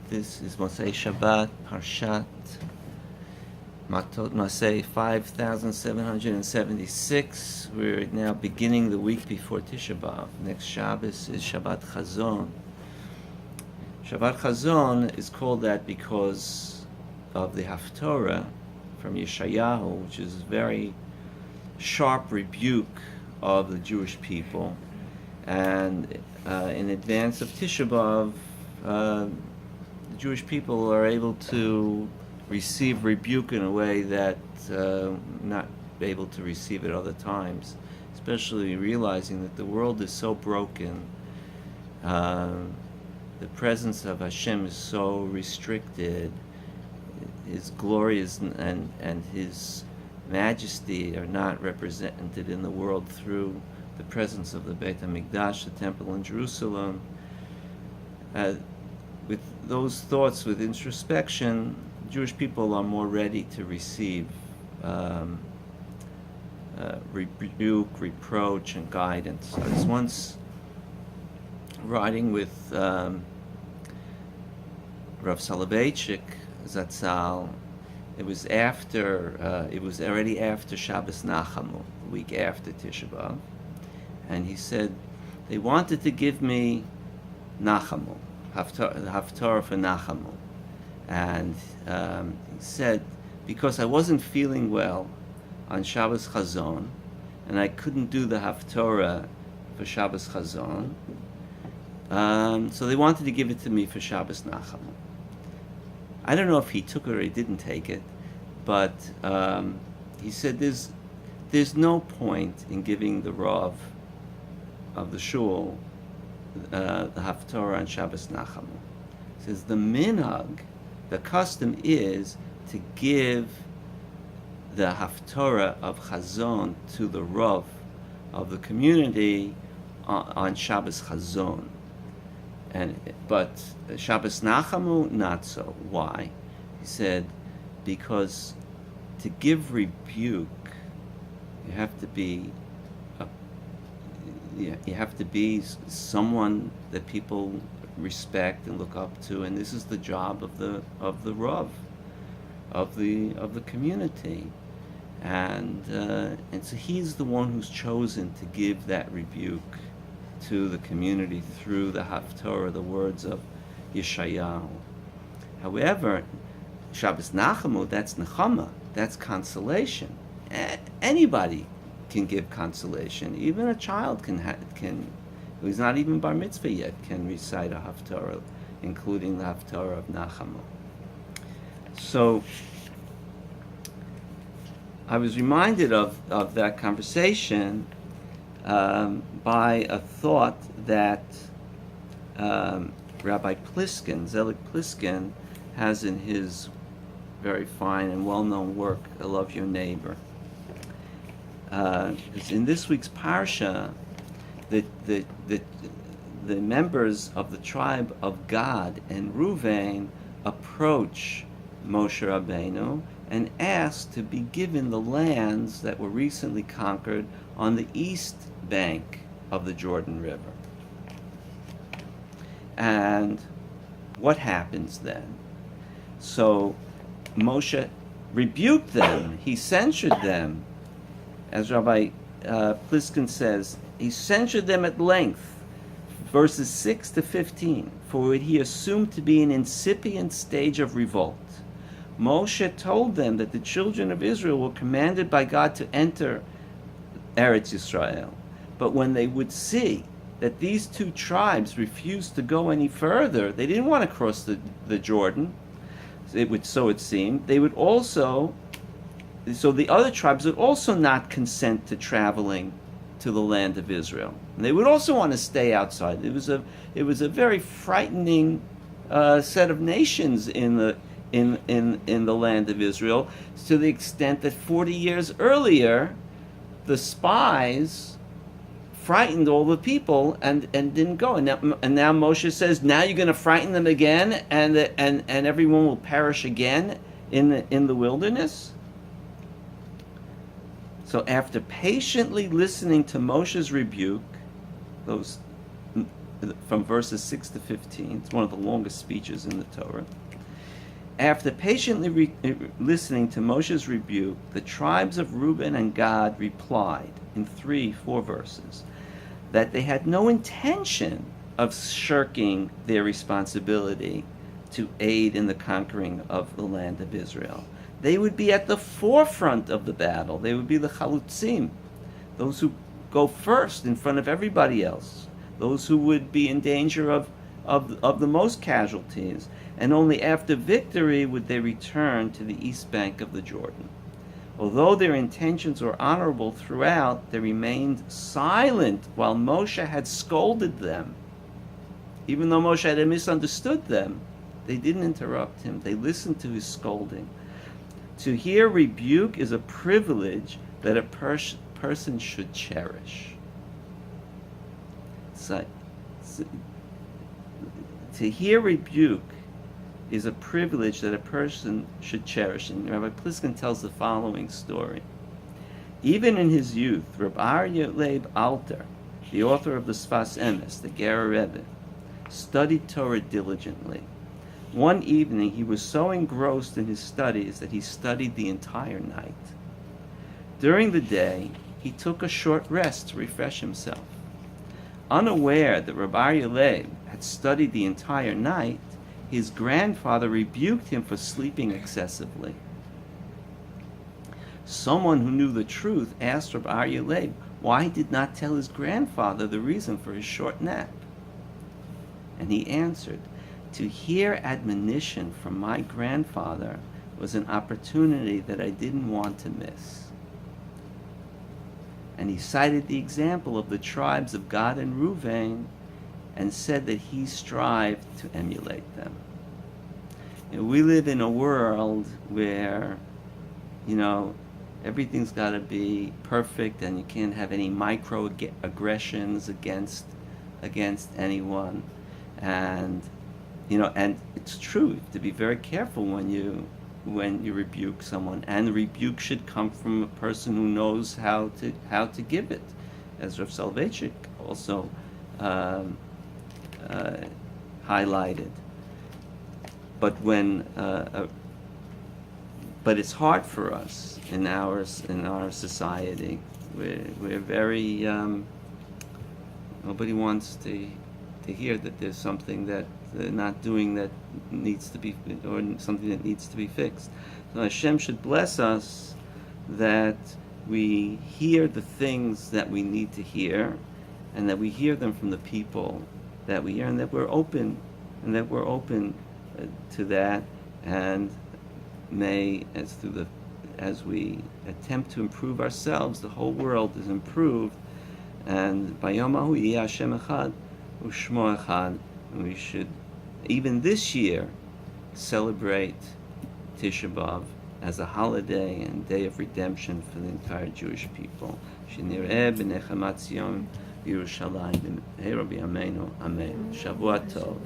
This is Mosei Shabbat, Parshat Mattot-Mas'ei 5776. We're now beginning the week before Tish'a. Next Shabbos is Shabbat Chazon. Shabbat Chazon is called that because of the Haftorah from Yeshayahu, which is a very sharp rebuke of the Jewish people. And in advance of Tish'a, the Jewish people are able to receive rebuke in a way that not able to receive it other times, especially realizing that the world is so broken. The presence of Hashem is so restricted. His glory and His majesty are not represented in the world through the presence of the Beit HaMikdash, the temple in Jerusalem. With those thoughts, with introspection, Jewish people are more ready to receive rebuke, reproach, and guidance. I was once riding with Rav Soloveitchik Zatzal. It was already after Shabbos Nachamu, the week after Tish'a, and he said they wanted to give me Nachamu, Haftarah for Nachamu. And he said, because I wasn't feeling well on Shabbos Chazon, and I couldn't do the Haftarah for Shabbos Chazon, so they wanted to give it to me for Shabbos Nachamu. I don't know if he took it or he didn't take it, but he said there's no point in giving the Rav of the shul the Haftarah on Shabbos Nachamu. He says the minhag, the custom is to give the Haftarah of Chazon to the Rav of the community on Shabbos Chazon. But Shabbos Nachamu, not so. Why? He said, because to give rebuke, you have to be someone that people respect and look up to, and this is the job of the Rav of the community, and so he's the one who's chosen to give that rebuke to the community through the Haftorah, the words of Yeshayahu. However, Shabbos Nachamu, that's Nechama, that's consolation. Anybody can give consolation. Even a child can who's not even bar mitzvah yet, can recite a Haftarah, including the Haftarah of Nachamu. So I was reminded of that conversation by a thought that Rabbi Pliskin, Zelig Pliskin, has in his very fine and well-known work, I Love Your Neighbor. In this week's parsha, the members of the tribe of Gad and Ruvain approach Moshe Rabbeinu and ask to be given the lands that were recently conquered on the east bank of the Jordan River. And what happens then? So Moshe rebuked them, he censured them. As Rabbi Pliskin says, he censured them at length, verses 6 to 15, for what he assumed to be an incipient stage of revolt. Moshe told them that the children of Israel were commanded by God to enter Eretz Yisrael, but when they would see that these two tribes refused to go any further, they didn't want to cross the Jordan, so it seemed, they would also, so the other tribes would also not consent to traveling to the land of Israel, and they would also want to stay outside. It was a very frightening set of nations in the land of Israel, to the extent that 40 years earlier, the spies frightened all the people and didn't go. And now Moshe says, now you're going to frighten them again, and everyone will perish again in the wilderness. So after patiently listening to Moshe's rebuke, those from verses 6 to 15. It's one of the longest speeches in the Torah. After patiently listening to Moshe's rebuke, the tribes of Reuben and Gad replied in 3-4 verses that they had no intention of shirking their responsibility to aid in the conquering of the land of Israel. They would be at the forefront of the battle. They would be the chalutzim, those who go first in front of everybody else, those who would be in danger of the most casualties, and only after victory would they return to the east bank of the Jordan. Although their intentions were honorable throughout, they remained silent while Moshe had scolded them. Even though Moshe had misunderstood them, they didn't interrupt him. They listened to his scolding. To hear rebuke is a privilege that a person should cherish. To hear rebuke is a privilege that a person should cherish. And Rabbi Pliskin tells the following story. Even in his youth, Rabbi Aryeh Leib Alter, the author of the Sfas Emes, the Ger Rebbe, studied Torah diligently. One evening, he was so engrossed in his studies that he studied the entire night. During the day, he took a short rest to refresh himself. Unaware that Rabbi Aryeh Leib had studied the entire night, his grandfather rebuked him for sleeping excessively. Someone who knew the truth asked Rabbi Aryeh Leib why he did not tell his grandfather the reason for his short nap. And he answered, "To hear admonition from my grandfather was an opportunity that I didn't want to miss." And he cited the example of the tribes of Gad and Reuven and said that he strived to emulate them. We live in a world where, everything's got to be perfect and you can't have any microaggressions against anyone. And, and it's true, you have to be very careful when you rebuke someone, and the rebuke should come from a person who knows how to give it, as Rav Soloveitchik also highlighted. But but it's hard for us in our society. We're very nobody wants to hear that there's something that they're not doing that needs to be, or something that needs to be fixed. So Hashem should bless us that we hear the things that we need to hear, and that we hear them from the people that we hear, and that we're open, to that, and may, as we attempt to improve ourselves, the whole world is improved, and Bayom Hahu Yeh Hashem Echad U'Shmo Echad. And we should, even this year, celebrate Tish'a B'Av as a holiday and day of redemption for the entire Jewish people. Shenireh b'nechamat Zion Yerushalayim b'mehera b'yameinu. Amen. Shavua Tov.